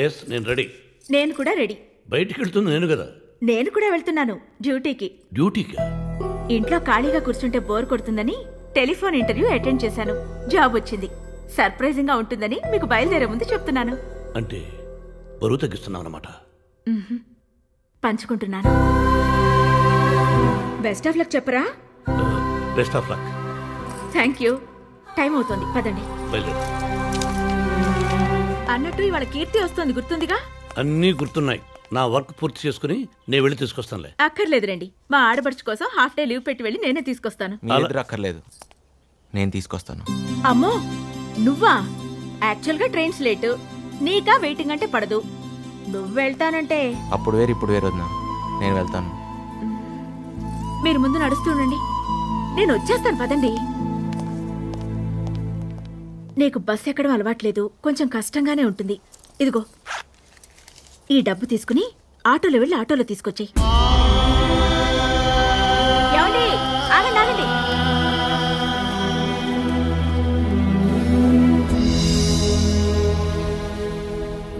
Yes నేను ready. నేను కూడా రెడీ. బయటికి వెళ్తుంది నేను కదా. నేను కూడా వెళ్తున్నాను డ్యూటీకి. డ్యూటీకా? ఇంట్లో ఖాళీగా కూర్చుంటే బోర్ కొడుతుందని టెలిఫోన్ ఇంటర్వ్యూ అటెండ్ చేశాను. జాబ్ వచ్చింది. సర్ప్రైజింగ్ గా ఉంటుందని మీకు బయలుదేరే ముందు చెప్తున్నాను. అంటే బరువు తగ్గిస్తున్నావు అన్నమాట. పంచుకుంటున్నాను. బెస్ట్ ఆఫ్ లక్ చెప్పరా? Best of luck. Thank you. Time అవుతుంది, పదండి. బయలుదేరు. అన్నట్టు ఇవాళ కీర్తి వస్తుంది, గుర్తుందిగా? అన్నీ గుర్తున్నాయి. నా వర్క్ పూర్తి చేసుకుని నేను వెళ్ళి తీసుకొస్తానులే. అక్కర్లేదు రండి. మా ఆడబడుచు కోసం హాఫ్ డే లీవ్ పెట్టి వెళ్ళి నేనే తీసుకొస్తాను. అక్కర్లేదు, నేను తీసుకొస్తాను. అమ్మో నువ్వా? యాక్చువల్గా ట్రైన్స్ లేటు, నీకా వెయిటింగ్ అంటే పడదు. నువ్వు వెళ్తానంటే అప్పుడు వేరు ఇప్పుడు వేరు వద్దా? నేను వెళ్తాను. మీరు ముందు నడుస్తుండండి, నేను వచ్చేస్తాను. పదండి. నీకు బస్ ఎక్కడం అలవాట్లేదు, కొంచెం కష్టంగానే ఉంటుంది. ఇదిగో ఈ డబ్బు తీసుకుని ఆటోలో వెళ్ళి ఆటోలో తీసుకొచ్చేయి. ఆగండి.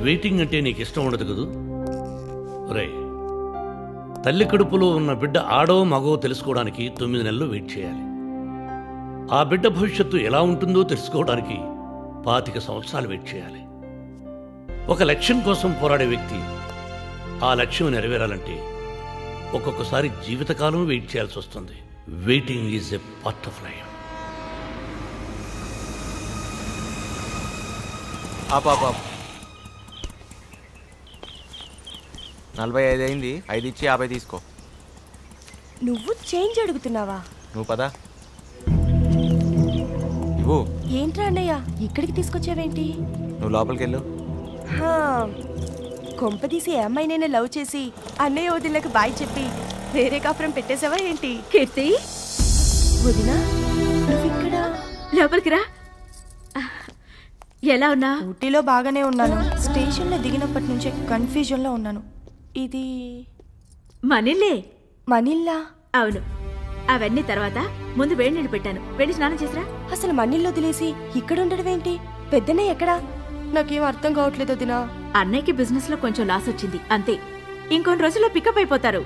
వెయిటింగ్ అంటే నీకు ఇష్టం ఉండదు కదూ? రే, తల్లి కడుపులో ఉన్న బిడ్డ ఆడో మగో తెలుసుకోవడానికి 9 నెలలు వెయిట్ చేయాలి. ఆ బిడ్డ భవిష్యత్తు ఎలా ఉంటుందో తెలుసుకోవడానికి 25 సంవత్సరాలు వెయిట్ చేయాలి. ఒక లక్ష్యం కోసం పోరాడే వ్యక్తి ఆ లక్ష్యం నెరవేరాలంటే ఒక్కొక్కసారి జీవితకాలం వెయిట్ చేయాల్సి వస్తుంది. Waiting is a part of life. 45 అయింది, 5 ఇచ్చి 50 తీసుకో. నువ్వు చేంజ్ అడుగుతున్నావా? నువ్వు పదా ఇవ్వు. ఏంట్రా అన్నయ్య ఇక్కడికి తీసుకొచ్చావేంటి? నువ్వు లోపలికి వెళ్ళు. కొంపదీసి అమ్మాయినైనా లవ్ చేసి అన్నయ్య వదినలకు బాయ్ చెప్పి వేరే కాపురం పెట్టేసావా ఏంటి? కీర్తి, వదినా నువ్వు ఇక్కడ లోపలికి రా. ఎలా ఉన్నా? ఊటీలో బాగానే ఉన్నాను. స్టేషన్లో దిగినప్పటి నుంచే కన్ఫ్యూజన్లో ఉన్నాను. ఇది మనిల్లే. మనిల్లా? అవును. అవన్నీ తర్వాత. ముందు వేడి నీళ్ళు పెట్టాను, వెళ్ళి స్నానం చేసిరా. అసలు మనిల్లో వదిలేసి ఇక్కడ ఉండడం ఏంటి? పెద్దన్నయ్య ఎక్కడా? నాకేం అర్థం కావట్లేదు వదినా. అన్నయ్యకి బిజినెస్ లో కొంచెం లాస్ వచ్చింది అంతే. ఇంకొన్ని రోజుల్లో పికప్ అయిపోతారు.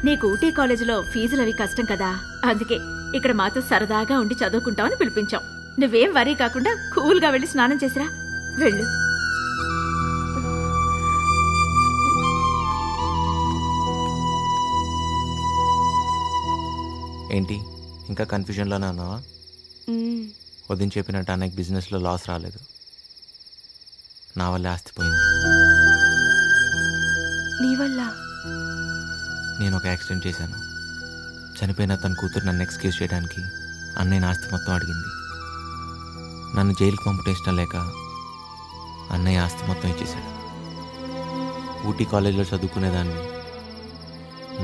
నీకు ఊటీ కాలేజీలో ఫీజులు అవి కష్టం కదా, అందుకే ఇక్కడ మాతో సరదాగా ఉండి చదువుకుంటామని పిలిపించాం. నువ్వేం వరీ కాకుండా కూల్ గా వెళ్ళి స్నానం చేసిరా. వెళ్ళు. ఏంటి ఇంకా కన్ఫ్యూజన్లోనే ఉన్నావా? వదిన చెప్పినట్టు అన్నకి బిజినెస్లో లాస్ రాలేదు, నా వల్ల ఆస్తి పోయింది. నీ వల్ల? నేను ఒక యాక్సిడెంట్ చేశాను. చనిపోయిన తన కూతురు నన్ను ఎక్స్క్యూజ్ చేయడానికి అన్నయ్య ఆస్తి మొత్తం అడిగింది. నన్ను జైలుకి పంపటం ఇష్టం లేక అన్నయ్య ఆస్తి మొత్తం ఇచ్చేశాడు. ఊటీ కాలేజీలో చదువుకునేదాన్ని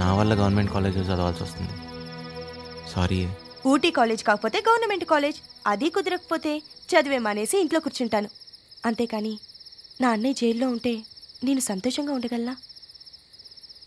నా వల్ల గవర్నమెంట్ కాలేజీలో చదవాల్సి వస్తుంది. సారీ. ఊటీ కాలేజ్ కాకపోతే గవర్నమెంట్ కాలేజ్, అది కుదరకపోతే చదివే మానేసి ఇంట్లో కూర్చుంటాను అంతేకాని నా అన్నయ్య జైల్లో ఉంటే నేను సంతోషంగా ఉండగలనా?